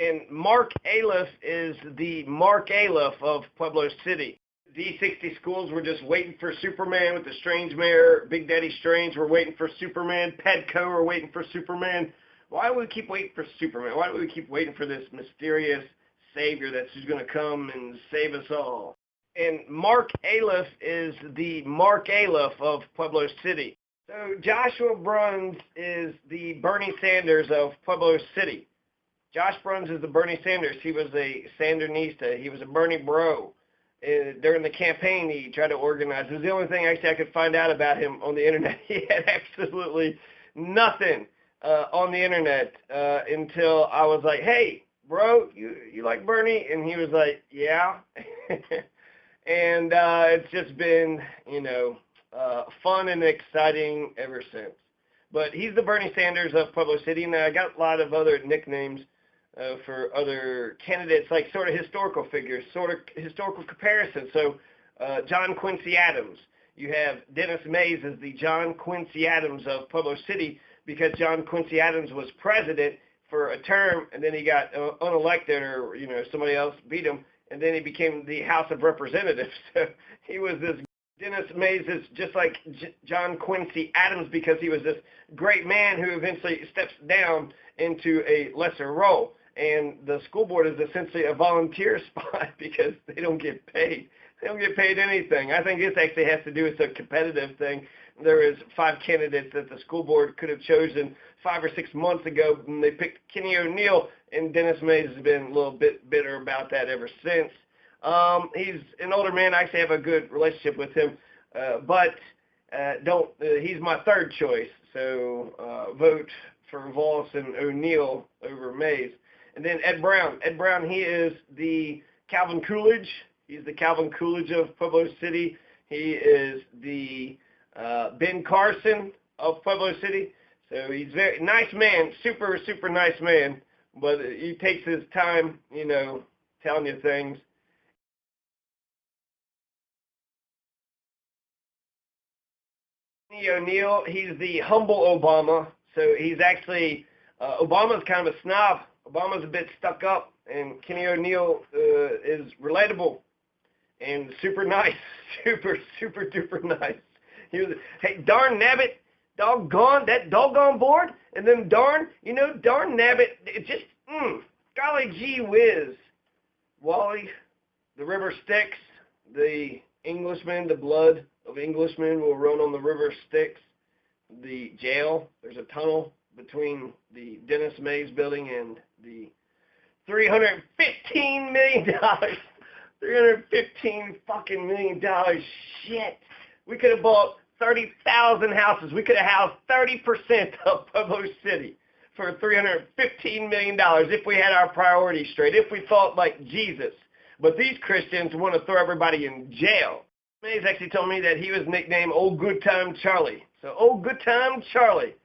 And Mark Aleph is the Mark Aleph of Pueblo City. D60 schools were just waiting for Superman with the Strange Mayor. Big Daddy Strange were waiting for Superman. Pedco were waiting for Superman. Why do we keep waiting for Superman? Why do we keep waiting for this mysterious savior that's just going to come and save us all? And Mark Aleph is the Mark Aleph of Pueblo City. So Joshua Bruns is the Bernie Sanders of Pueblo City. Josh Bruns is the Bernie Sanders. He was a Sandinista. He was a Bernie bro. During the campaign, he tried to organize. It was the only thing actually I could find out about him on the internet. He had absolutely nothing on the internet until I was like, hey, bro, you like Bernie? And he was like, yeah. And it's just been, fun and exciting ever since. But he's the Bernie Sanders of Pueblo City. Now, I got a lot of other nicknames for other candidates, like sort of historical figures, sort of historical comparisons. So John Quincy Adams. You have Dennis Mays as the John Quincy Adams of Pueblo City because John Quincy Adams was president for a term, and then he got unelected, or somebody else beat him, and then he became the House of Representatives. So he was this. Dennis Mays is just like John Quincy Adams because he was this great man who eventually steps down into a lesser role. And the school board is essentially a volunteer spot because they don't get paid. They don't get paid anything. I think this actually has to do with a competitive thing. There is 5 candidates that the school board could have chosen 5 or 6 months ago, and they picked Kenny O'Neill, and Dennis Mays has been a little bit bitter about that ever since. He's an older man. I actually have a good relationship with him, but he's my third choice. So vote for Voss and O'Neill over Mays. And then Ed Brown. Ed Brown, he is the Calvin Coolidge. He's the Calvin Coolidge of Pueblo City. He is the Ben Carson of Pueblo City. So he's a very nice man, super, super nice man. But he takes his time, telling you things. Kenny O'Neill, he's the humble Obama. So he's actually, Obama's kind of a snob. Obama's a bit stuck up, and Kenny O'Neill is relatable and super nice, super, super duper nice. He was, hey, darn nabbit, that doggone board, and then darn nabbit, it just, golly gee whiz. Wally, the river Styx, the Englishman, the blood of Englishmen will run on the river Styx. The jail, there's a tunnel between the Dennis Mays building and the $315 million. $315 fucking million. Shit. We could have bought 30,000 houses. We could have housed 30% of Pueblo City for $315 million if we had our priorities straight, if we thought like Jesus. But these Christians want to throw everybody in jail. Mays actually told me that he was nicknamed Old Good Time Charlie. So, Old Good Time Charlie.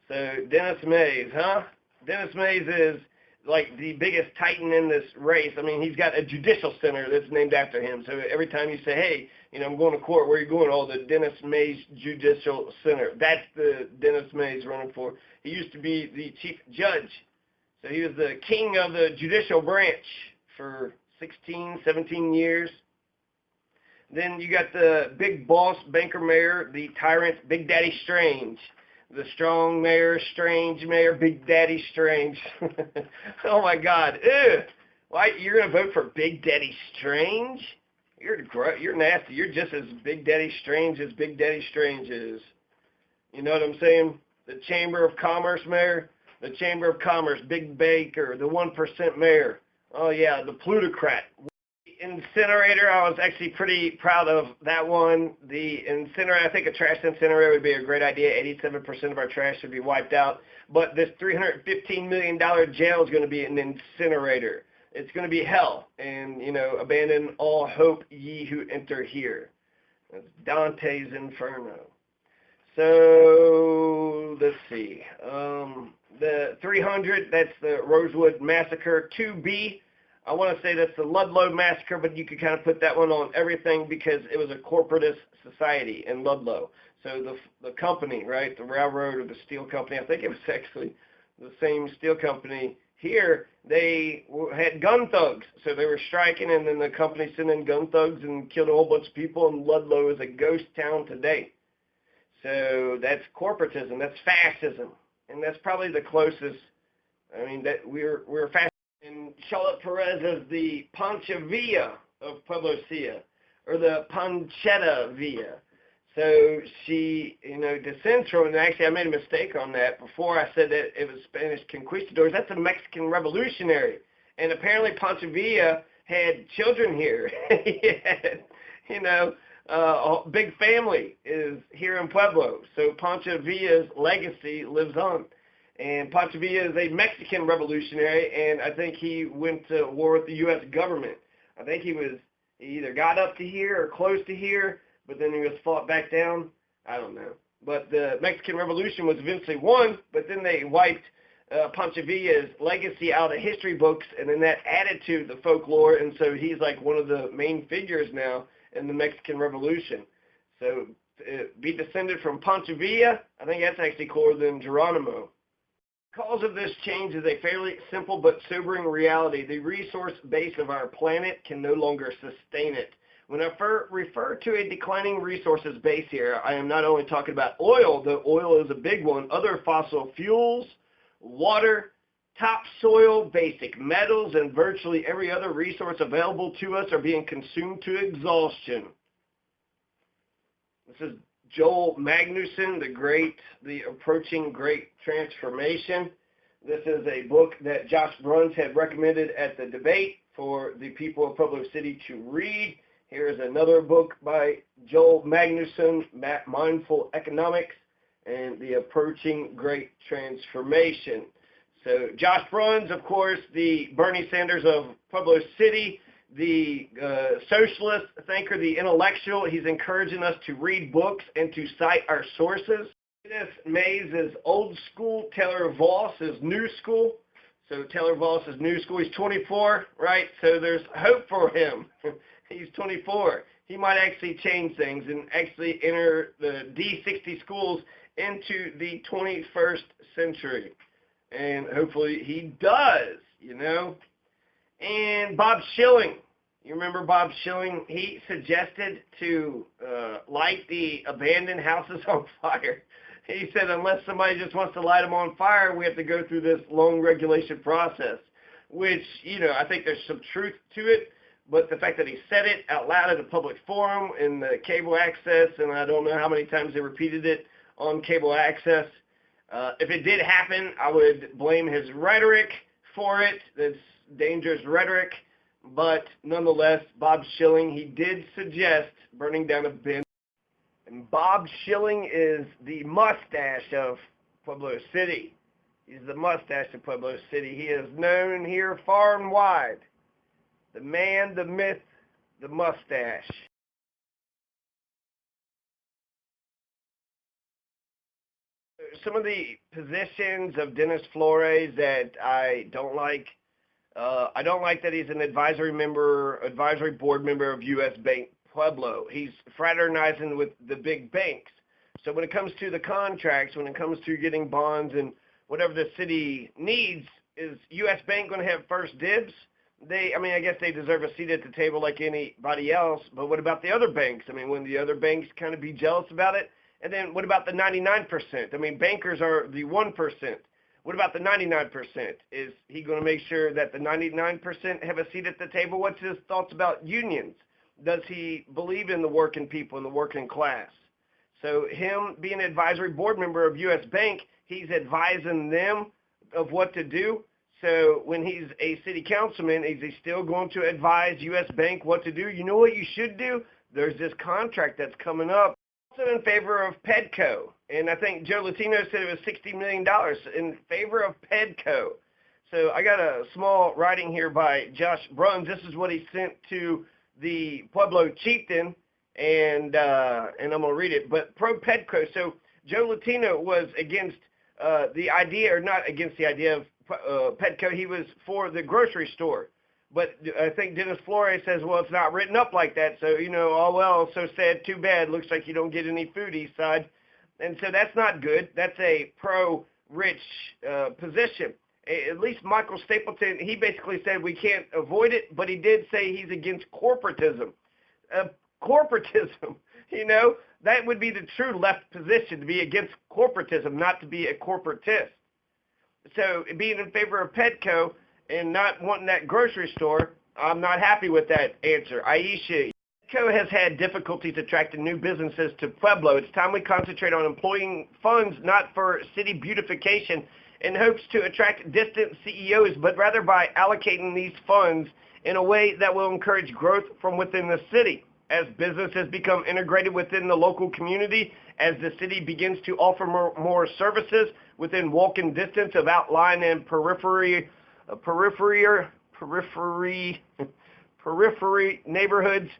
So, Dennis Mays, huh? Dennis Mays is like the biggest titan in this race. I mean, he's got a judicial center that's named after him. So every time you say, hey, I'm going to court, where are you going? Oh, the Dennis Mays Judicial Center. That's the Dennis Mays running for. He used to be the chief judge. So he was the king of the judicial branch for 16, 17 years. Then you got the big boss banker mayor, the tyrant Big Daddy Strange. The strong mayor, strange mayor, Big Daddy Strange. Oh my God. Ew. Why, you're going to vote for Big Daddy Strange? You're nasty. You're just as Big Daddy Strange as Big Daddy Strange is. You know what I'm saying? The Chamber of Commerce mayor, the Chamber of Commerce, Big Baker, the 1% mayor. Oh yeah, the plutocrat. Incinerator, I was actually pretty proud of that one. The incinerator, I think a trash incinerator would be a great idea. 87% of our trash should be wiped out. But this $315 million jail is going to be an incinerator. It's going to be hell. And, abandon all hope, ye who enter here. That's Dante's Inferno. So, let's see. The 300, that's the Rosewood Massacre. 2B, I want to say that's the Ludlow Massacre, but you could kind of put that one on everything because it was a corporatist society in Ludlow. So the company, right, the railroad or the steel company, I think it was actually the same steel company Here, they had gun thugs, so they were striking, and then the company sent in gun thugs and killed a whole bunch of people, and Ludlow is a ghost town today. So that's corporatism, that's fascism, and that's probably the closest. I mean, that we're fascist. And Charlotte Perez is the Pancha Villa of Pueblo Cia, or the Panchetta Villa. So she, descends from, and actually I made a mistake on that. Before I said that it was Spanish conquistadors. That's a Mexican revolutionary. And apparently Pancha Villa had children here. He had, a big family is here in Pueblo. So Pancha Villa's legacy lives on. And Pancha Villa is a Mexican revolutionary, and I think he went to war with the U.S. government. I think he either got up to here or close to here, but then he was fought back down. I don't know. But the Mexican Revolution was eventually won, but then they wiped Pancha Villa's legacy out of history books, and then that added to the folklore, and so he's like one of the main figures now in the Mexican Revolution. So be descended from Pancha Villa, I think that's actually cooler than Geronimo. The cause of this change is a fairly simple but sobering reality. The resource base of our planet can no longer sustain it. When I refer to a declining resources base here, I am not only talking about oil, though oil is a big one, other fossil fuels, water, topsoil, basic metals, and virtually every other resource available to us are being consumed to exhaustion. This is Joel Magnuson, the approaching great transformation. This is a book that Josh Bruns had recommended at the debate for the people of Pueblo City to read. Here is another book by Joel Magnuson, Mindful Economics and the Approaching Great Transformation. So Josh Bruns, of course, the Bernie Sanders of Pueblo City, the socialist thinker, the intellectual. He's encouraging us to read books and to cite our sources. Dennis Mays is old school. Taylor Voss is new school. So Taylor Voss is new school. He's 24, right? So there's hope for him. He's 24. He might actually change things and actually enter the D60 schools into the 21st century. And hopefully he does, And Bob Schilling. You remember Bob Schilling? He suggested to light the abandoned houses on fire. He said unless somebody just wants to light them on fire, we have to go through this long regulation process, which, I think there's some truth to it. But the fact that he said it out loud at a public forum in the cable access, and I don't know how many times they repeated it on cable access, if it did happen, I would blame his rhetoric for it. It's dangerous rhetoric. But nonetheless, Bob Schilling, he did suggest burning down a bin. And Bob Schilling is the mustache of Pueblo City. He's the mustache of Pueblo City. He is known here far and wide. The man, the myth, the mustache. Some of the positions of Dennis Flores that I don't like. I don't like that he's an advisory board member of U.S. Bank Pueblo. He's fraternizing with the big banks. So when it comes to the contracts, when it comes to getting bonds and whatever the city needs, is U.S. Bank going to have first dibs? I guess they deserve a seat at the table like anybody else, but what about the other banks? Wouldn't the other banks kind of be jealous about it? And then what about the 99%? Bankers are the 1%. What about the 99%? Is he going to make sure that the 99% have a seat at the table? What's his thoughts about unions? Does he believe in the working people and the working class? So him being an advisory board member of U.S. Bank, he's advising them of what to do. So when he's a city councilman, is he still going to advise U.S. Bank what to do? You know what you should do? There's this contract that's coming up. Also in favor of Pedco. And I think Joe Latino said it was $60 million in favor of Pedco. So I got a small writing here by Josh Bruns. This is what he sent to the Pueblo chieftain, and I'm going to read it. But pro-Pedco. So Joe Latino was against the idea, or not against the idea of Pedco. He was for the grocery store. But I think Dennis Flores says, well, it's not written up like that. So, oh, well, so sad, too bad. Looks like you don't get any food, East Side. And so that's not good. That's a pro-rich position. At least Michael Stapleton, he basically said we can't avoid it, but he did say he's against corporatism. Corporatism, that would be the true left position, to be against corporatism, not to be a corporatist. So being in favor of Petco and not wanting that grocery store, I'm not happy with that answer. Aisha, Petco has had difficulties attracting new businesses to Pueblo. It's time we concentrate on employing funds not for city beautification in hopes to attract distant CEOs, but rather by allocating these funds in a way that will encourage growth from within the city. As businesses become integrated within the local community, as the city begins to offer more services within walking distance of outlying and periphery neighborhoods,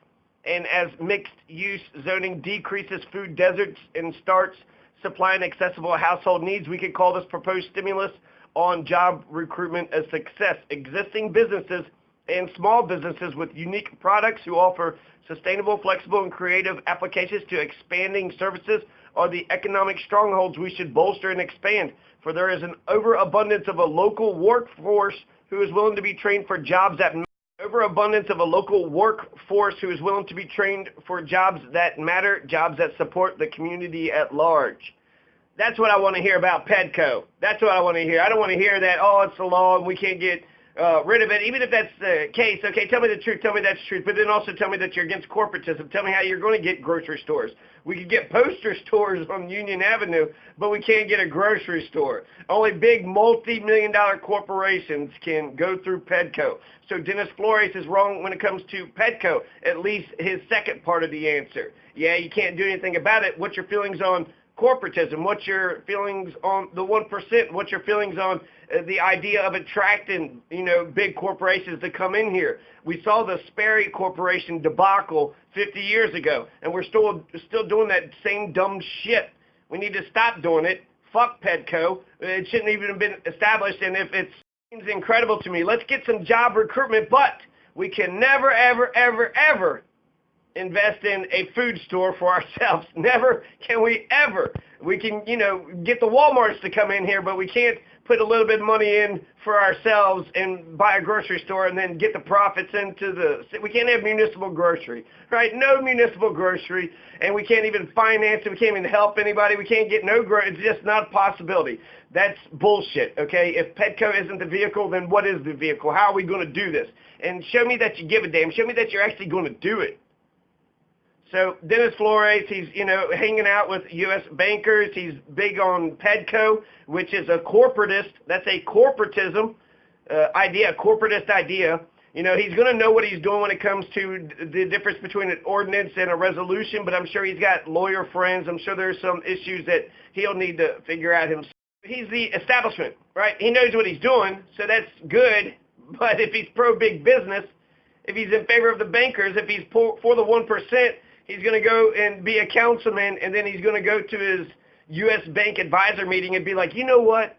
and as mixed-use zoning decreases food deserts and starts supplying accessible household needs, we could call this proposed stimulus on job recruitment a success. Existing businesses and small businesses with unique products who offer sustainable, flexible, and creative applications to expanding services are the economic strongholds we should bolster and expand, for there is an overabundance of a local workforce who is willing to be trained for jobs that matter, jobs that support the community at large. That's what I want to hear about Petco. That's what I want to hear. I don't want to hear that, it's the law and we can't get rid of it. Even if that's the case, okay, tell me the truth. Tell me that's true. But then also tell me that you're against corporatism. Tell me how you're going to get grocery stores. We could get poster stores on Union Avenue, but we can't get a grocery store. Only big multi-million-dollar corporations can go through Petco. So Dennis Flores is wrong when it comes to Petco, at least his second part of the answer. Yeah, you can't do anything about it. What's your feelings on corporatism? What's your feelings on the 1%? What's your feelings on the idea of attracting, big corporations to come in here? We saw the Sperry Corporation debacle 50 years ago, and we're still doing that same dumb shit. We need to stop doing it. Fuck Petco. It shouldn't even have been established, and if it seems incredible to me, let's get some job recruitment, but we can never, ever, ever, ever invest in a food store for ourselves. Never can we ever. We can, get the Walmarts to come in here, but we can't put a little bit of money in for ourselves and buy a grocery store and then get the profits into we can't have municipal grocery, right? No municipal grocery, and we can't even finance it. We can't even help anybody. We can't get it's just not a possibility. That's bullshit, okay? If Petco isn't the vehicle, then what is the vehicle? How are we going to do this? And show me that you give a damn. Show me that you're actually going to do it. So Dennis Flores, he's, hanging out with U.S. bankers. He's big on Petco, which is a corporatist. That's a corporatism idea, a corporatist idea. He's going to know what he's doing when it comes to the difference between an ordinance and a resolution, but I'm sure he's got lawyer friends. I'm sure there's some issues that he'll need to figure out himself. He's the establishment, right? He knows what he's doing, so that's good. But if he's pro-big business, if he's in favor of the bankers, if he's for the 1%, he's going to go and be a councilman, and then he's going to go to his U.S. Bank advisor meeting and be like, you know what?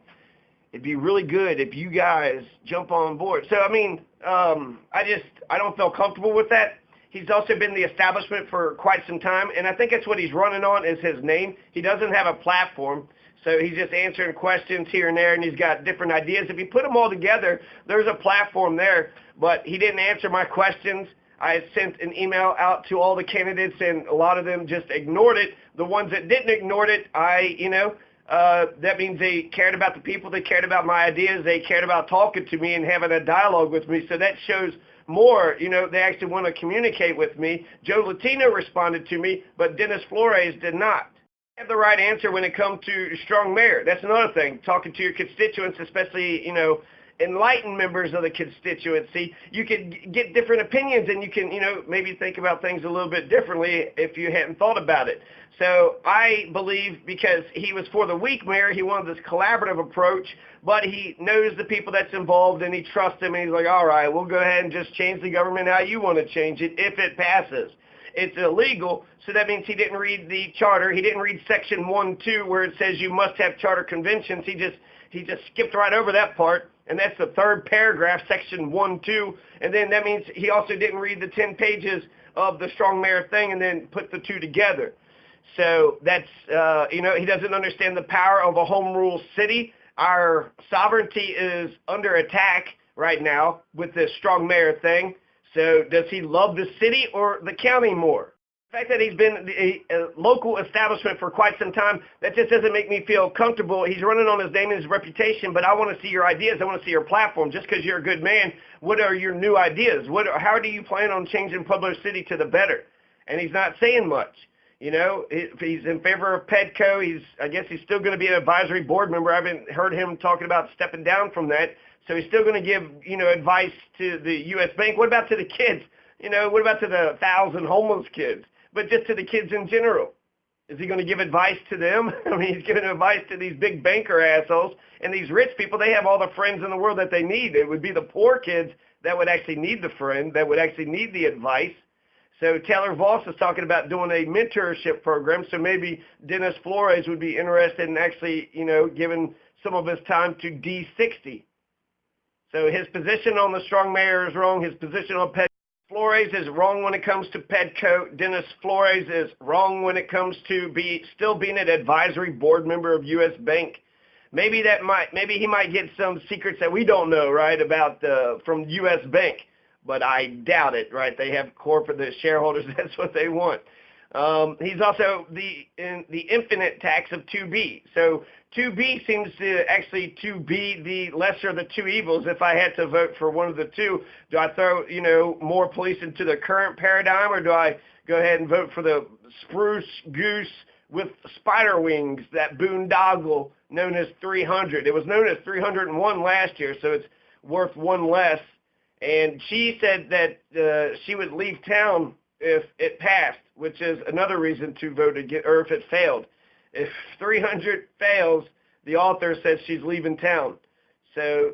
It'd be really good if you guys jump on board. So, I don't feel comfortable with that. He's also been the establishment for quite some time, and I think that's what he's running on is his name. He doesn't have a platform, so he's just answering questions here and there, and he's got different ideas. If you put them all together, there's a platform there, but he didn't answer my questions. I sent an email out to all the candidates, and a lot of them just ignored it. The ones that didn't ignore it, that means they cared about the people, they cared about my ideas, they cared about talking to me and having a dialogue with me. So that shows more, they actually want to communicate with me. Joe Latino responded to me, but Dennis Flores did not. Have the right answer when it comes to strong mayor. That's another thing. Talking to your constituents, especially, enlightened members of the constituency, you can get different opinions, and you can, maybe think about things a little bit differently if you hadn't thought about it. So I believe because he was for the weak mayor, he wanted this collaborative approach, but he knows the people that's involved, and he trusts them, and he's like, all right, we'll go ahead and just change the government how you want to change it if it passes. It's illegal, so that means he didn't read the charter. He didn't read section 1-2 where it says you must have charter conventions. He just skipped right over that part. And that's the third paragraph, section 1-2. And then that means he also didn't read the 10 pages of the strong mayor thing and then put the two together. So that's, he doesn't understand the power of a home rule city. our sovereignty is under attack right now with this strong mayor thing. So does he love the city or the county more? The fact that he's been a local establishment for quite some time, that just doesn't make me feel comfortable. He's running on his name and his reputation, but I want to see your ideas. I want to see your platform. Just because you're a good man, what are your new ideas? How do you plan on changing Pueblo City to the better? And he's not saying much. You know, he's in favor of Pedco. I guess he's still going to be an advisory board member. I haven't heard him talking about stepping down from that. So he's still going to give, advice to the U.S. Bank. What about to the kids? What about to the 1,000 homeless kids? But just to the kids in general. Is he going to give advice to them? I mean, he's giving advice to these big banker assholes. And these rich people, they have all the friends in the world that they need. It would be the poor kids that would actually need the friend, that would actually need the advice. So Taylor Voss is talking about doing a mentorship program. So maybe Dennis Flores would be interested in actually, giving some of his time to D60. So his position on the strong mayor is wrong. His position on Flores is wrong when it comes to Pedco. Dennis Flores is wrong when it comes to still being an advisory board member of U.S. Bank. Maybe he might get some secrets that we don't know, right, about from U.S. Bank. But I doubt it, right? They have corporate shareholders. That's what they want. He's also the infinite tax of 2B. So 2B seems to be the lesser of the two evils. If I had to vote for one of the two, do I throw, more police into the current paradigm, or do I go ahead and vote for the spruce goose with spider wings, that boondoggle known as 300? It was known as 301 last year, so it's worth one less. And she said that she would leave town if it passed, which is another reason to vote again, or if it failed. If 300 fails, the author says she's leaving town. So,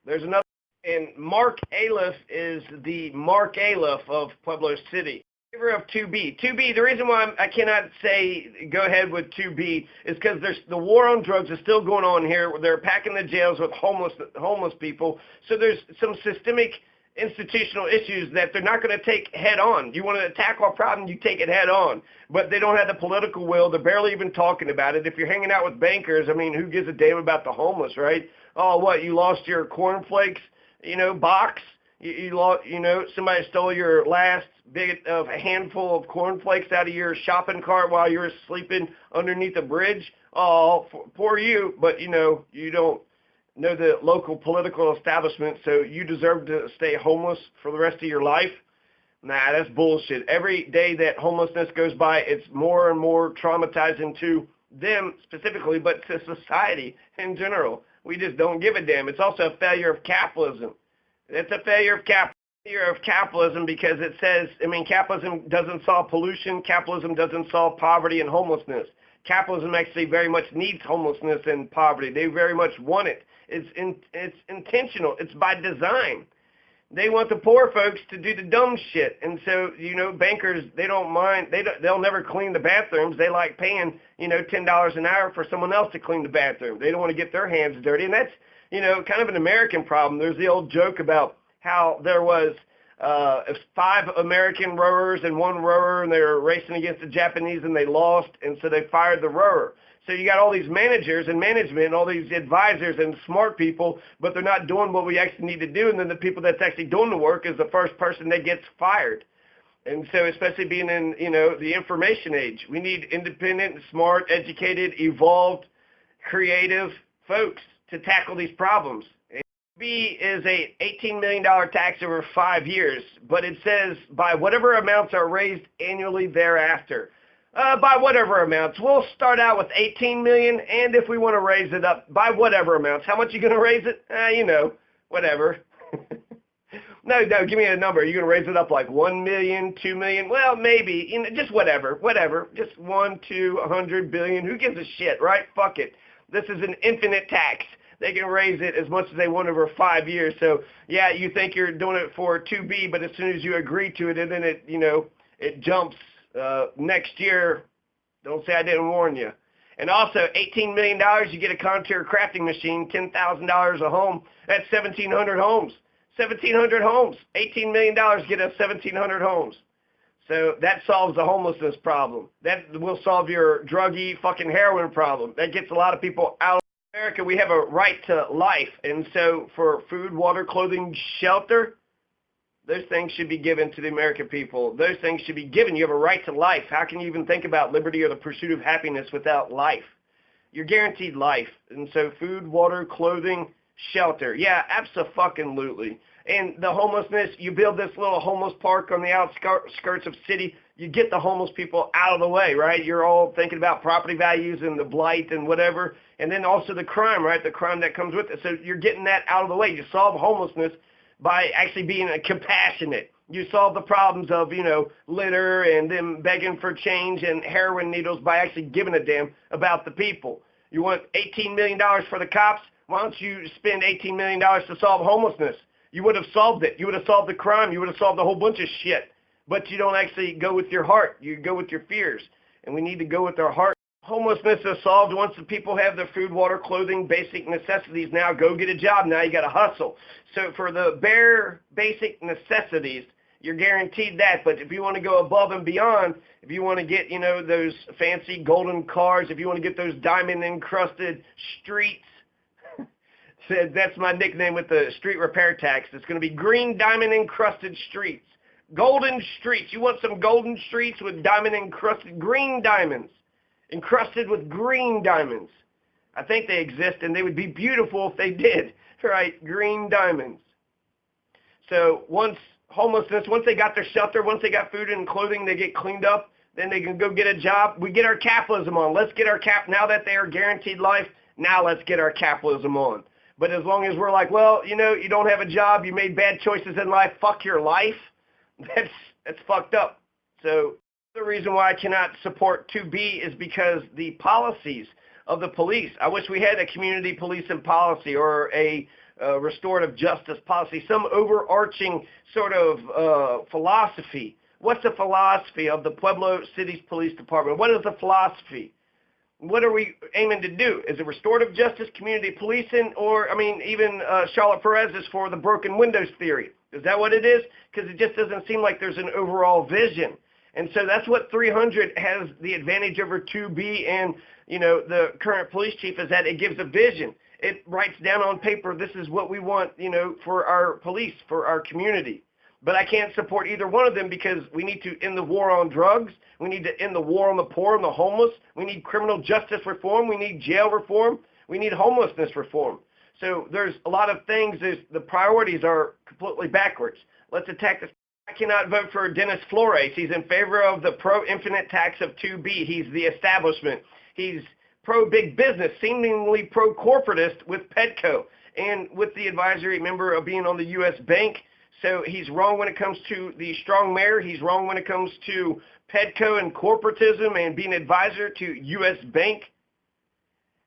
there's another. And Mark Aleph is the Mark Aleph of Pueblo City. In favor of 2B. 2B, the reason why I cannot say go ahead with 2B is because the war on drugs is still going on here. They're packing the jails with homeless people. So there's some systemic institutional issues that they're not going to take head on. You want to tackle a problem, you take it head on. But they don't have the political will. They're barely even talking about it. If you're hanging out with bankers, I mean, who gives a damn about the homeless, right? Oh, what, you lost your cornflakes, box? You lost, somebody stole your last bit of a handful of cornflakes out of your shopping cart while you were sleeping underneath a bridge. Oh, poor you. But, you don't know the local political establishment, so you deserve to stay homeless for the rest of your life. Nah, that's bullshit. Every day that homelessness goes by, it's more and more traumatizing to them specifically, but to society in general. We just don't give a damn. It's also a failure of capitalism. It's a failure of capitalism because it says, capitalism doesn't solve pollution. Capitalism doesn't solve poverty and homelessness. Capitalism actually very much needs homelessness and poverty. They very much want it. It's intentional. It's by design. They want the poor folks to do the dumb shit. And so, bankers, they don't mind. They'll never clean the bathrooms. They like paying, $10 an hour for someone else to clean the bathroom. They don't want to get their hands dirty. And that's, kind of an American problem. There's the old joke about how there was 5 American rowers and 1 rower, and they were racing against the Japanese, and they lost, and so they fired the rower. So you got all these managers and management, all these advisors and smart people, but they're not doing what we actually need to do, and then the people that's actually doing the work is the first person that gets fired. And so especially being in, the information age, we need independent, smart, educated, evolved, creative folks to tackle these problems. B is a $18 million tax over 5 years, but it says by whatever amounts are raised annually thereafter. By whatever amounts. We'll start out with $18 million, and if we want to raise it up, by whatever amounts. How much are you going to raise it? Whatever. No, give me a number. Are you going to raise it up like 1 million, 2 million? Well, maybe. Just whatever. Just 1, 2, 100 billion. Who gives a shit, right? Fuck it. This is an infinite tax. They can raise it as much as they want over 5 years. So, yeah, you think you're doing it for 2B, but as soon as you agree to it, and then it jumps next year, don't say I didn't warn you. And also, $18 million, you get a contour crafting machine, $10,000 a home. That's 1,700 homes. 1,700 homes. $18 million, get us 1,700 homes. So that solves the homelessness problem. That will solve your druggy fucking heroin problem. That gets a lot of people out. America, we have a right to life, and so for food, water, clothing, shelter, those things should be given to the American people. Those things should be given. You have a right to life. How can you even think about liberty or the pursuit of happiness without life? You're guaranteed life. And so food, water, clothing, shelter. Yeah, abso-fucking-lutely. And the homelessness, you build this little homeless park on the outskirts of city, you get the homeless people out of the way, right? You're all thinking about property values and the blight and whatever. And then also the crime, right? The crime that comes with it. So you're getting that out of the way. You solve homelessness by actually being compassionate. You solve the problems of, litter and them begging for change and heroin needles by actually giving a damn about the people. You want $18 million for the cops? Why don't you spend $18 million to solve homelessness? You would have solved it. You would have solved the crime. You would have solved a whole bunch of shit. But you don't actually go with your heart. You go with your fears. And we need to go with our heart. Homelessness is solved once the people have their food, water, clothing, basic necessities. Now go get a job. Now you got to hustle. So for the bare basic necessities, you're guaranteed that. But if you want to go above and beyond, if you want to get, those fancy golden cars, if you want to get those diamond-encrusted streets, that's my nickname with the street repair tax. It's going to be green diamond-encrusted streets. Golden streets. You want some golden streets with diamond-encrusted green diamonds. Encrusted with green diamonds. I think they exist, and they would be beautiful if they did. Right? Green diamonds. So once they got their shelter, once they got food and clothing, they get cleaned up, then they can go get a job. We get our capitalism on. Let's get our now that they are guaranteed life, now let's get our capitalism on. But as long as we're like, well, you don't have a job, you made bad choices in life, fuck your life, that's fucked up. So the reason why I cannot support 2B is because the policies of the police. I wish we had a community policing policy or a restorative justice policy, some overarching sort of philosophy. What's the philosophy of the Pueblo City's Police Department? What is the philosophy? What are we aiming to do? Is it restorative justice, community policing, or, even Charlotte Perez is for the broken windows theory? Is that what it is? Because it just doesn't seem like there's an overall vision. And so that's what 300 has the advantage over 2B and, the current police chief is that it gives a vision. It writes down on paper, this is what we want, for our police, for our community. But I can't support either one of them because we need to end the war on drugs. We need to end the war on the poor and the homeless. We need criminal justice reform. We need jail reform. We need homelessness reform. So there's a lot of things. The priorities are completely backwards. Let's attack this. I cannot vote for Dennis Flores. He's in favor of the pro-infinite tax of 2B. He's the establishment. He's pro-big business, seemingly pro-corporatist with Petco and with the advisory member of being on the U.S. Bank. So he's wrong when it comes to the strong mayor. He's wrong when it comes to Petco and corporatism and being advisor to U.S. Bank.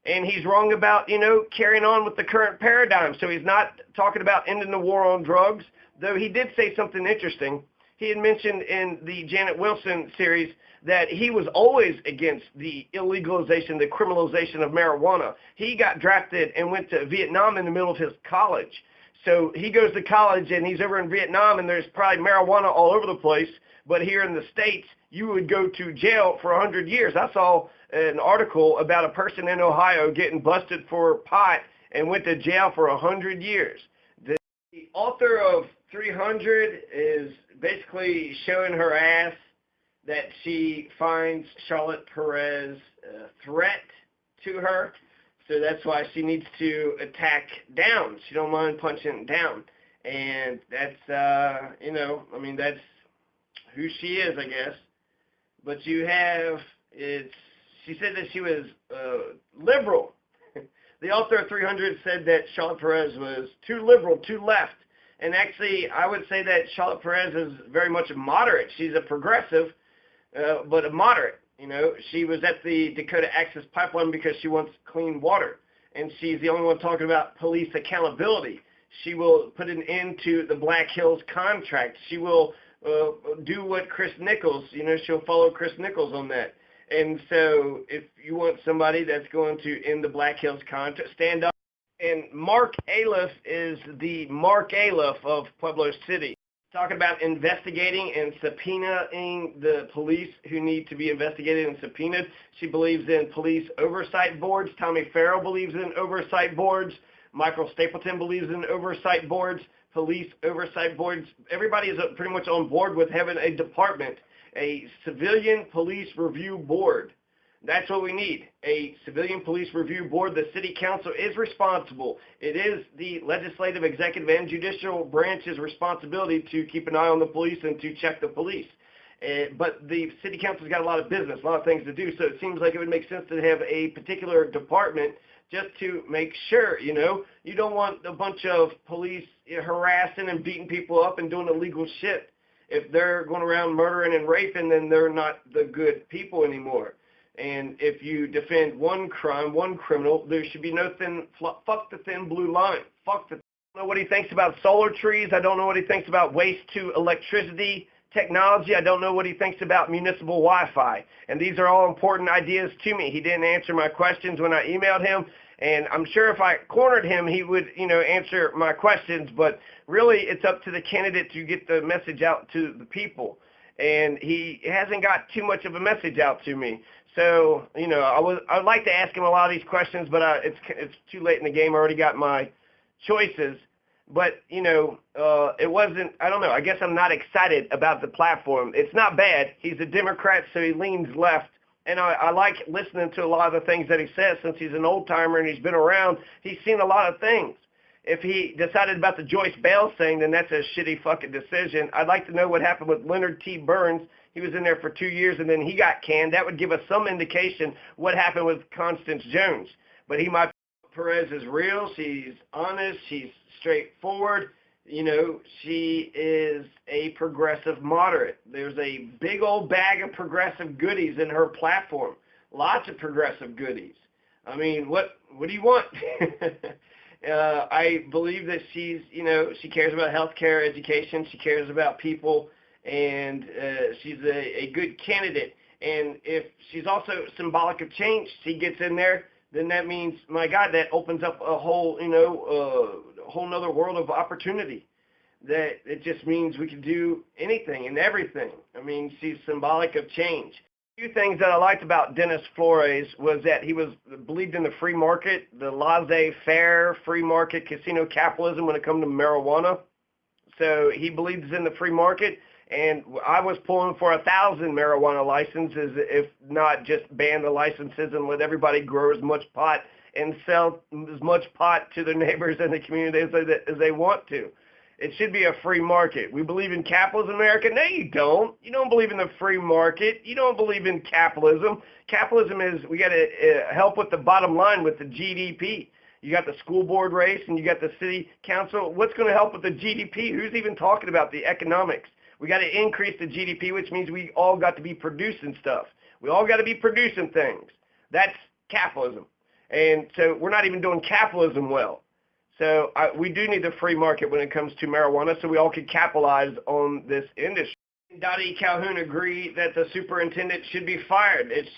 And he's wrong about, carrying on with the current paradigm. So he's not talking about ending the war on drugs, though he did say something interesting. He had mentioned in the Janet Wilson series that he was always against the illegalization, the criminalization of marijuana. He got drafted and went to Vietnam in the middle of his college. So he goes to college and he's over in Vietnam and there's probably marijuana all over the place. But here in the States, you would go to jail for 100 years. I saw an article about a person in Ohio getting busted for pot and went to jail for 100 years. The author of 300 is basically showing her ass that she finds Charlotte Perez a threat to her. So that's why she needs to attack down. She don't mind punching down. And that's, that's who she is, I guess. But you have, she said that she was liberal. The author of 300 said that Charlotte Perez was too liberal, too left. And actually, I would say that Charlotte Perez is very much a moderate. She's a progressive, but a moderate. She was at the Dakota Access Pipeline because she wants clean water. And she's the only one talking about police accountability. She will put an end to the Black Hills contract. She will do what Chris Nichols, she'll follow Chris Nichols on that. And so if you want somebody that's going to end the Black Hills contract, stand up. And Mark Aleph is the Mark Aleph of Pueblo City. Talking about investigating and subpoenaing the police who need to be investigated and subpoenaed. She believes in police oversight boards. Tommy Farrell believes in oversight boards. Michael Stapleton believes in oversight boards, police oversight boards. Everybody is pretty much on board with having a department, a civilian police review board. That's what we need, a civilian police review board. The city council is responsible. It is the legislative, executive, and judicial branch's responsibility to keep an eye on the police and to check the police. But the city council's got a lot of business, a lot of things to do, so it seems like it would make sense to have a particular department just to make sure, you know. You don't want a bunch of police harassing and beating people up and doing illegal shit. If they're going around murdering and raping, then they're not the good people anymore. And if you defend one crime, one criminal, there should be no fuck the thin blue line. Fuck the. I don't know what he thinks about solar trees. I don't know what he thinks about waste to electricity technology. I don't know what he thinks about municipal Wi-Fi. And these are all important ideas to me. He didn't answer my questions when I emailed him. And I'm sure if I cornered him, he would, answer my questions. But really, it's up to the candidate to get the message out to the people. And he hasn't got too much of a message out to me. So, I'd like to ask him a lot of these questions, but it's too late in the game. I already got my choices. But, it wasn't, I don't know, I guess I'm not excited about the platform. It's not bad. He's a Democrat, so he leans left. And I like listening to a lot of the things that he says. Since he's an old-timer and he's been around, he's seen a lot of things. If he decided about the Joyce Bell thing, then that's a shitty fucking decision. I'd like to know what happened with Leonard T. Burns. He was in there for 2 years, and then he got canned. That would give us some indication what happened with Constance Jones. But Perez is real. She's honest. She's straightforward. She is a progressive moderate. There's a big old bag of progressive goodies in her platform. Lots of progressive goodies. I mean, what do you want? I believe that she cares about healthcare, education. She cares about people, and she's a good candidate. And if she's also symbolic of change, she gets in there, then that means, my God, that opens up a whole, whole nother world of opportunity. That it just means we can do anything and everything. I mean, she's symbolic of change. A few things that I liked about Dennis Flores was that he believed in the free market, the laissez-faire free market casino capitalism when it comes to marijuana. So he believes in the free market, and I was pulling for 1,000 marijuana licenses, if not just ban the licenses and let everybody grow as much pot and sell as much pot to their neighbors and the community as they want to. It should be a free market. We believe in capitalism in America? No, you don't. You don't believe in the free market. You don't believe in capitalism. Capitalism is, we got to help with the bottom line with the GDP. You got the school board race and you got the city council. What's going to help with the GDP? Who's even talking about the economics? We got to increase the GDP, which means we all got to be producing stuff. We all got to be producing things. That's capitalism. And so we're not even doing capitalism well. So we do need the free market when it comes to marijuana so we all can capitalize on this industry. Dottie Calhoun agreed that the superintendent should be fired. It's,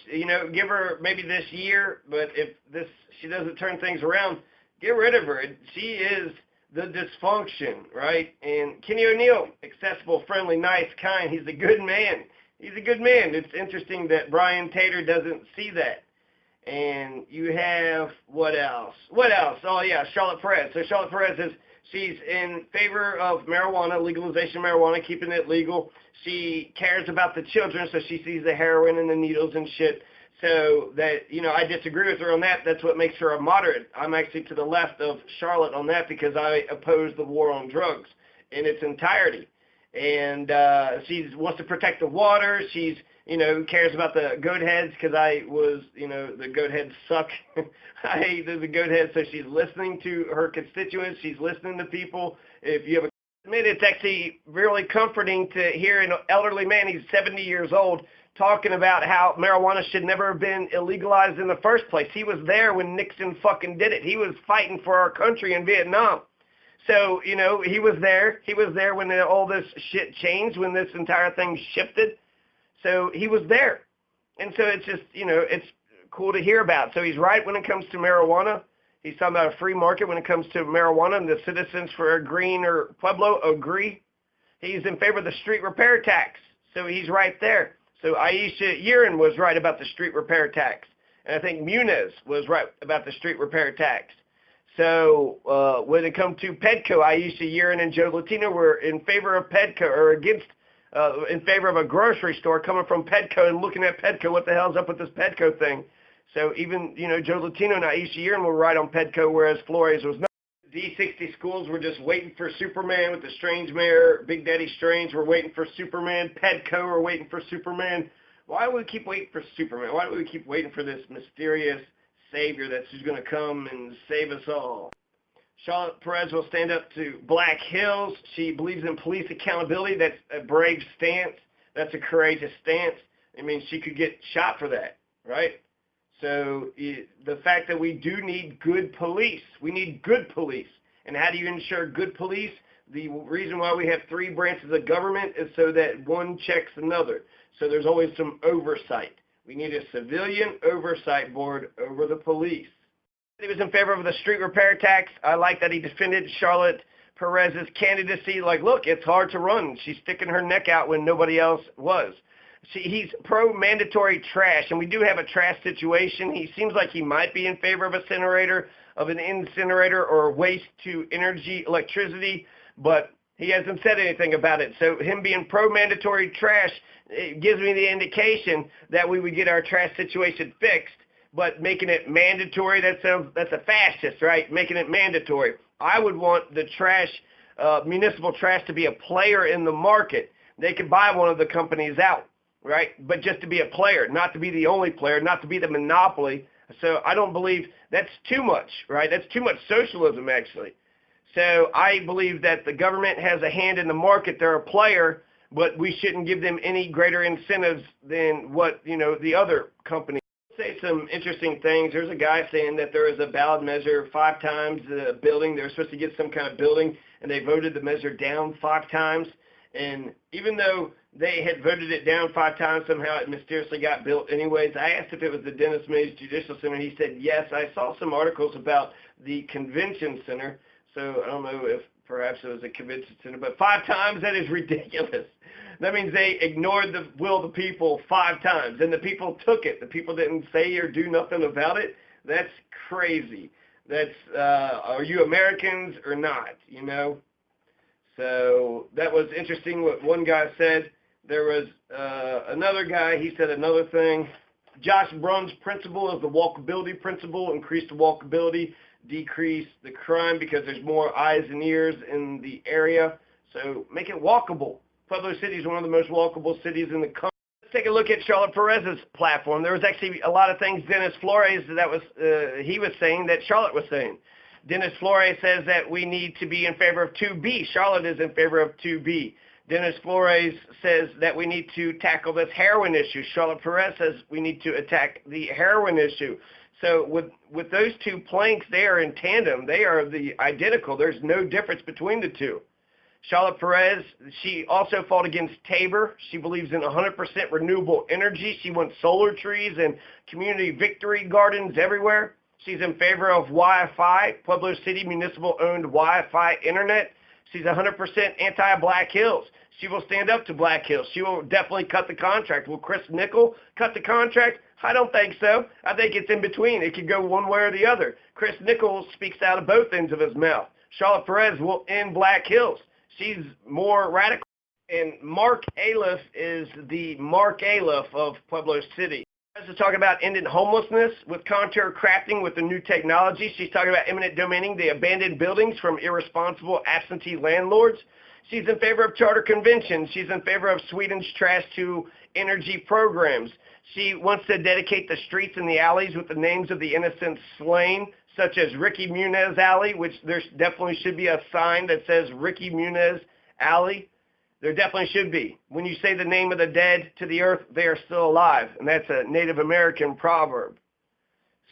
give her maybe this year, but if she doesn't turn things around, get rid of her. She is the dysfunction, right? And Kenny O'Neill, accessible, friendly, nice, kind. He's a good man. He's a good man. It's interesting that Brian Tater doesn't see that. And you have, what else? Oh, yeah, Charlotte Perez. So Charlotte Perez she's in favor of marijuana, legalization of marijuana, keeping it legal. She cares about the children, so she sees the heroin and the needles and shit. So that, I disagree with her on that. That's what makes her a moderate. I'm actually to the left of Charlotte on that because I oppose the war on drugs in its entirety. And she wants to protect the water. She's cares about the goat heads because the goat heads suck. I hate the goat heads, so she's listening to her constituents. She's listening to people. If you have it's actually really comforting to hear an elderly man, he's 70 years old, talking about how marijuana should never have been illegalized in the first place. He was there when Nixon fucking did it. He was fighting for our country in Vietnam. So, he was there. He was there when all this shit changed, when this entire thing shifted. So he was there. And so it's just, it's cool to hear about. So he's right when it comes to marijuana. He's talking about a free market when it comes to marijuana, and the citizens for Green or Pueblo agree. He's in favor of the street repair tax, so he's right there. So Aisha Yerin was right about the street repair tax, and I think Muniz was right about the street repair tax. So when it comes to Pedco, Aisha Yerin and Joe Latino were in favor of Pedco, or against, in favor of a grocery store coming from Pedco and looking at Pedco. What the hell's up with this Pedco thing? So even, Joe Latino and Aisha Yerin were right on Pedco, whereas Flores was not. D60 schools were just waiting for Superman with the Strange Mayor, Big Daddy Strange. We're waiting for Superman. Pedco are waiting for Superman. Why do we keep waiting for Superman? Why do we keep waiting for this mysterious savior that's just going to come and save us all? Charlotte Perez will stand up to Black Hills. She believes in police accountability. That's a brave stance. That's a courageous stance. I mean, she could get shot for that, right? So the fact that we do need good police, we need good police. And how do you ensure good police? The reason why we have 3 branches of government is so that one checks another. So there's always some oversight. We need a civilian oversight board over the police. He was in favor of the street repair tax. I like that he defended Charlotte Perez's candidacy. Like, look, it's hard to run. She's sticking her neck out when nobody else was. He's pro-mandatory trash, and we do have a trash situation. He seems like he might be in favor of an incinerator or waste to energy, electricity, but he hasn't said anything about it. So him being pro-mandatory trash, it gives me the indication that we would get our trash situation fixed, but making it mandatory, that's a fascist, right? Making it mandatory. I would want the trash, municipal trash, to be a player in the market. They could buy one of the companies out, right? But just to be a player, not to be the only player, not to be the monopoly. So I don't believe that's too much, right? That's too much socialism, actually. So I believe that the government has a hand in the market. They're a player, but we shouldn't give them any greater incentives than what, the other companies. Say some interesting things. There's a guy saying that there is a ballot measure 5 times the building. They're supposed to get some kind of building, and they voted the measure down 5 times. And even though they had voted it down 5 times, somehow it mysteriously got built anyways. I asked if it was the Dennis Mays Judicial Center, and he said yes. I saw some articles about the convention center, so I don't know if perhaps it was a convention center, but 5 times, that is ridiculous. That means they ignored the will of the people 5 times, and the people took it. The people didn't say or do nothing about it. That's crazy. That's, are you Americans or not, So that was interesting what one guy said. There was another guy, he said another thing. Josh Brunn's principle is the walkability principle. Increase the walkability, decrease the crime because there's more eyes and ears in the area. So make it walkable. Pueblo City is one of the most walkable cities in the country. Let's take a look at Charlotte Perez's platform. There was actually a lot of things Dennis Flores he was saying that Charlotte was saying. Dennis Flores says that we need to be in favor of 2B. Charlotte is in favor of 2B. Dennis Flores says that we need to tackle this heroin issue. Charlotte Perez says we need to attack the heroin issue. So with those 2 planks, they are in tandem. They are identical. There's no difference between the 2. Charlotte Perez, she also fought against Tabor. She believes in 100% renewable energy. She wants solar trees and community victory gardens everywhere. She's in favor of Wi-Fi, Pueblo City municipal-owned Wi-Fi internet. She's 100% anti-Black Hills. She will stand up to Black Hills. She will definitely cut the contract. Will Chris Nickel cut the contract? I don't think so. I think it's in between. It could go one way or the other. Chris Nickel speaks out of both ends of his mouth. Charlotte Perez will end Black Hills. She's more radical. And Mark Aliff is the Mark Aliff of Pueblo City. She's talking about ending homelessness with contour crafting with the new technology. She's talking about eminent domaining the abandoned buildings from irresponsible absentee landlords. She's in favor of charter conventions. She's in favor of Sweden's trash to energy programs. She wants to dedicate the streets and the alleys with the names of the innocent slain, such as Ricky Muniz Alley, which there definitely should be a sign that says Ricky Muniz Alley. There definitely should be. When you say the name of the dead to the earth, they are still alive, and that's a Native American proverb.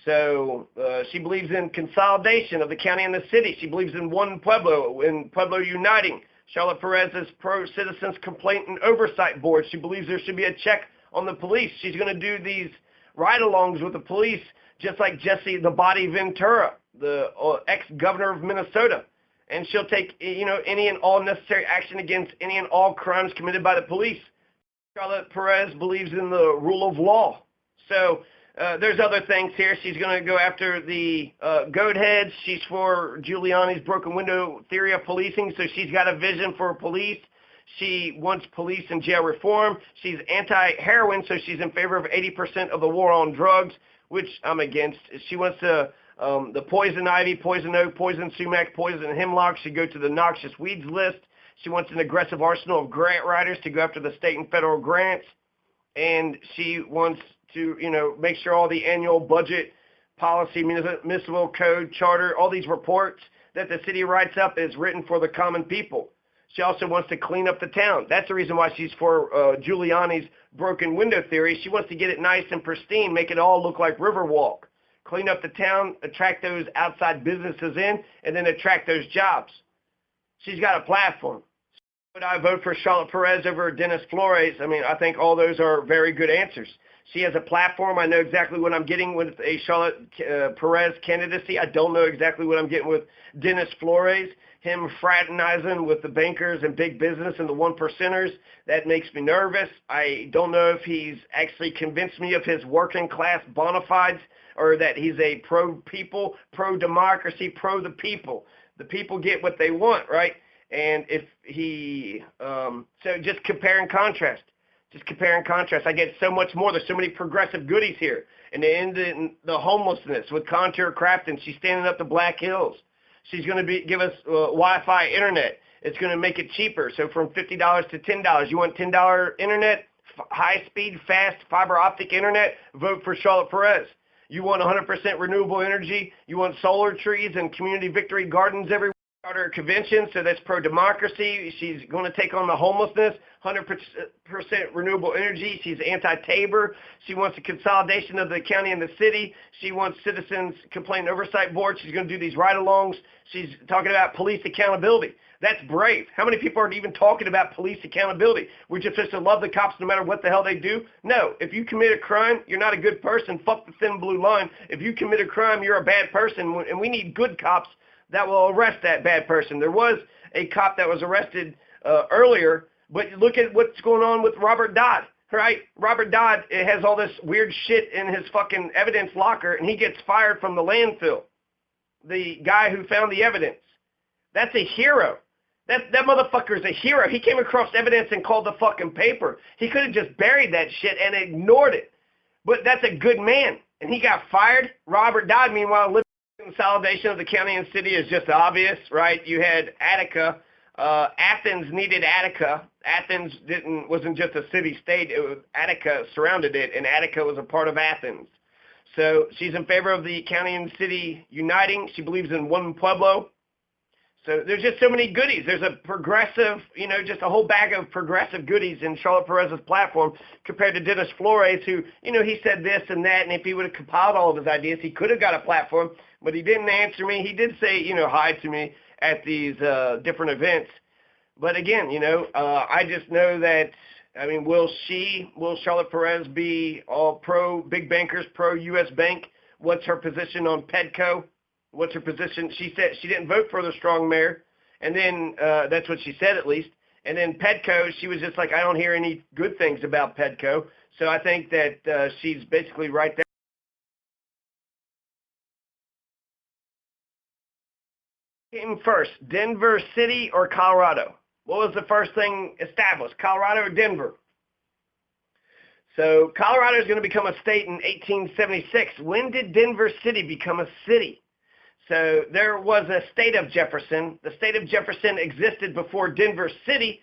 So she believes in consolidation of the county and the city. She believes in one Pueblo, in Pueblo uniting. Charlotte Perez is pro-citizens complaint and oversight board. She believes there should be a check on the police. She's going to do these ride-alongs with the police, just like Jesse the Body Ventura, the ex-governor of Minnesota. and she'll take, any and all necessary action against any and all crimes committed by the police. Charlotte Perez believes in the rule of law. So there's other things here. She's going to go after the goat heads. She's for Giuliani's broken window theory of policing, so she's got a vision for police. She wants police and jail reform. She's anti-heroin, so she's in favor of 80% of the war on drugs, which I'm against. She wants to, the poison ivy, poison oak, poison sumac, poison hemlock. She goes to the noxious weeds list. She wants an aggressive arsenal of grant writers to go after the state and federal grants. And she wants to, make sure all the annual budget, policy, municipal code, charter, all these reports that the city writes up is written for the common people. She also wants to clean up the town. That's the reason why she's for Giuliani's broken window theory. She wants to get it nice and pristine, make it all look like Riverwalk. Clean up the town, attract those outside businesses in, and then attract those jobs. She's got a platform. Would I vote for Charlotte Perez over Dennis Flores? I mean, I think all those are very good answers. She has a platform. I know exactly what I'm getting with a Charlotte Perez candidacy. I don't know exactly what I'm getting with Dennis Flores. Him fraternizing with the bankers and big business and the one percenters, that makes me nervous. I don't know if he's actually convinced me of his working class bona fides, or that he's a pro-people, pro-democracy, pro-the people. The people get what they want, right? And if he, so just compare and contrast. Just compare and contrast. I get so much more. There's so many progressive goodies here. And they end in the homelessness with Contour Crafton. She's standing up the Black Hills. She's going to give us Wi-Fi internet. It's going to make it cheaper. So from $50 to $10. You want $10 internet, high-speed, fast, fiber optic internet? Vote for Charlotte Perez. You want 100% renewable energy? You want solar trees and community victory gardens everywhere? Charter convention, so that's pro-democracy. She's going to take on the homelessness, 100% renewable energy. She's anti-Tabor. She wants a consolidation of the county and the city. She wants citizens complaint oversight board. She's going to do these ride-alongs. She's talking about police accountability. That's brave. How many people are even talking about police accountability? We're just supposed to love the cops no matter what the hell they do? No. If you commit a crime, you're not a good person. Fuck the thin blue line. If you commit a crime, you're a bad person, and we need good cops that will arrest that bad person. There was a cop that was arrested earlier, but look at what's going on with Robert Dodd, right? Robert Dodd has all this weird shit in his fucking evidence locker, and he gets fired from the landfill. The guy who found the evidence. That's a hero. That motherfucker is a hero. He came across evidence and called the fucking paper. He could have just buried that shit and ignored it. But that's a good man. And he got fired. Robert Dodd, meanwhile, lived. Consolidation of the county and city is just obvious, right? You had Attica. Athens needed Attica. Athens wasn't just a city-state. It was Attica surrounded it, and Attica was a part of Athens. So she's in favor of the county and city uniting. She believes in one pueblo. So there's just so many goodies. There's a progressive, just a whole bag of progressive goodies in Charlotte Perez's platform compared to Dennis Flores, who, he said this and that, and if he would have compiled all of his ideas, he could have got a platform, but he didn't answer me. He did say, hi to me at these different events. But again, I just know that, will Charlotte Perez be all pro-big bankers, pro-U.S. Bank? What's her position on Pedco? What's her position? She said she didn't vote for the strong mayor, and then that's what she said at least. And then Pedco, she was just like, I don't hear any good things about Pedco. So I think that she's basically right there. Came first, Denver City or Colorado? What was the first thing established, Colorado or Denver? So Colorado is going to become a state in 1876. When did Denver City become a city? So there was a state of Jefferson. The state of Jefferson existed before Denver City.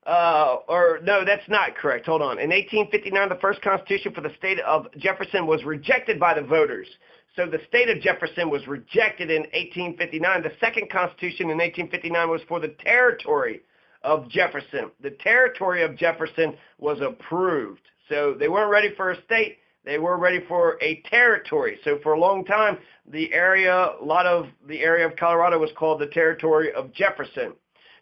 No, that's not correct. Hold on. In 1859, the first constitution for the state of Jefferson was rejected by the voters. So the state of Jefferson was rejected in 1859. The second constitution in 1859 was for the territory of Jefferson. The territory of Jefferson was approved. So they weren't ready for a state. They were ready for a territory. So for a long time, a lot of the area of Colorado was called the territory of Jefferson.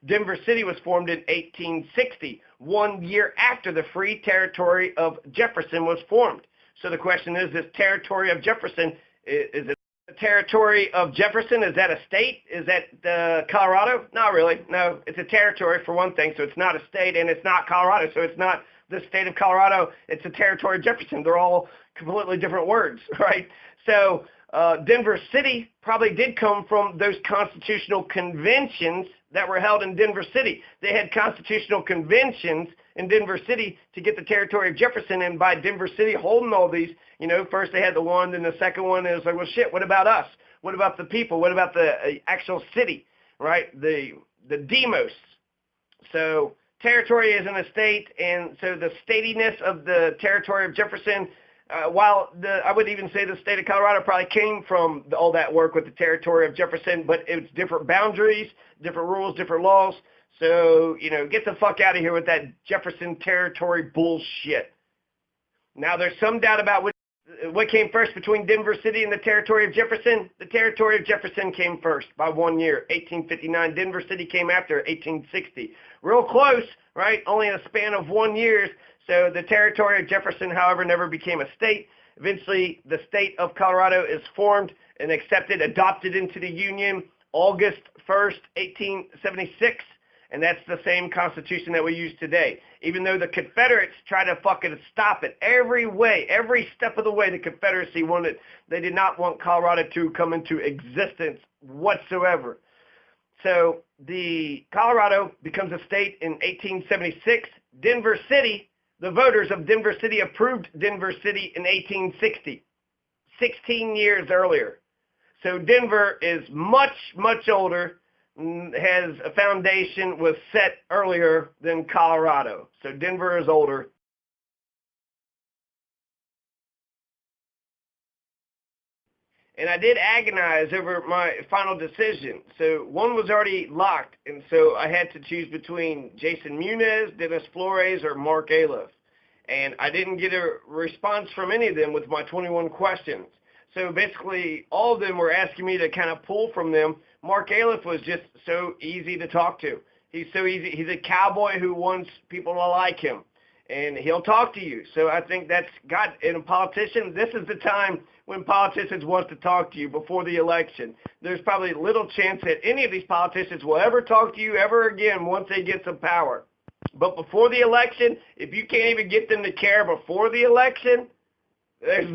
Denver City was formed in 1860, 1 year after the free territory of Jefferson was formed. So the question is, this territory of Jefferson, is it The territory of Jefferson, is that a state? Is that Colorado? Not really. No, it's a territory for one thing, so it's not a state, and it's not Colorado, so it's not the state of Colorado. It's the territory of Jefferson. They're all completely different words, right? So Denver City probably did come from those constitutional conventions that were held in Denver City. They had constitutional conventions in Denver City to get the territory of Jefferson, and by Denver City holding all these, first they had the one, then the second one, and it was like, well, shit, what about us? What about the people? What about the actual city, right? The demos. So territory isn't a state, and so the statiness of the territory of Jefferson, while I would even say the state of Colorado probably came from all that work with the territory of Jefferson, but it's different boundaries, different rules, different laws. So, get the fuck out of here with that Jefferson territory bullshit. Now, there's some doubt about what came first between Denver City and the territory of Jefferson. The territory of Jefferson came first by 1 year, 1859. Denver City came after, 1860. Real close, right? Only in a span of 1 year. So the territory of Jefferson, however, never became a state. Eventually, the state of Colorado is formed and accepted, adopted into the Union August 1st, 1876. And that's the same Constitution that we use today. Even though the Confederates tried to fucking stop it every way, every step of the way, the Confederacy wanted, they did not want Colorado to come into existence whatsoever. So the Colorado becomes a state in 1876. Denver City, the voters of Denver City approved Denver City in 1860, 16 years earlier. So Denver is much, much older, has a foundation was set earlier than Colorado. So Denver is older. And I did agonize over my final decision. So one was already locked, and so I had to choose between Jason Muniz, Dennis Flores, or Mark Aliff. And I didn't get a response from any of them with my 21 questions. So basically, all of them were asking me to kind of pull from them. Mark Aliff was just so easy to talk to. He's so easy. He's a cowboy who wants people to like him, and he'll talk to you. So I think that's God. And a politician, this is the time when politicians want to talk to you before the election. There's probably little chance that any of these politicians will ever talk to you ever again once they get some power. But before the election, if you can't even get them to care before the election, there's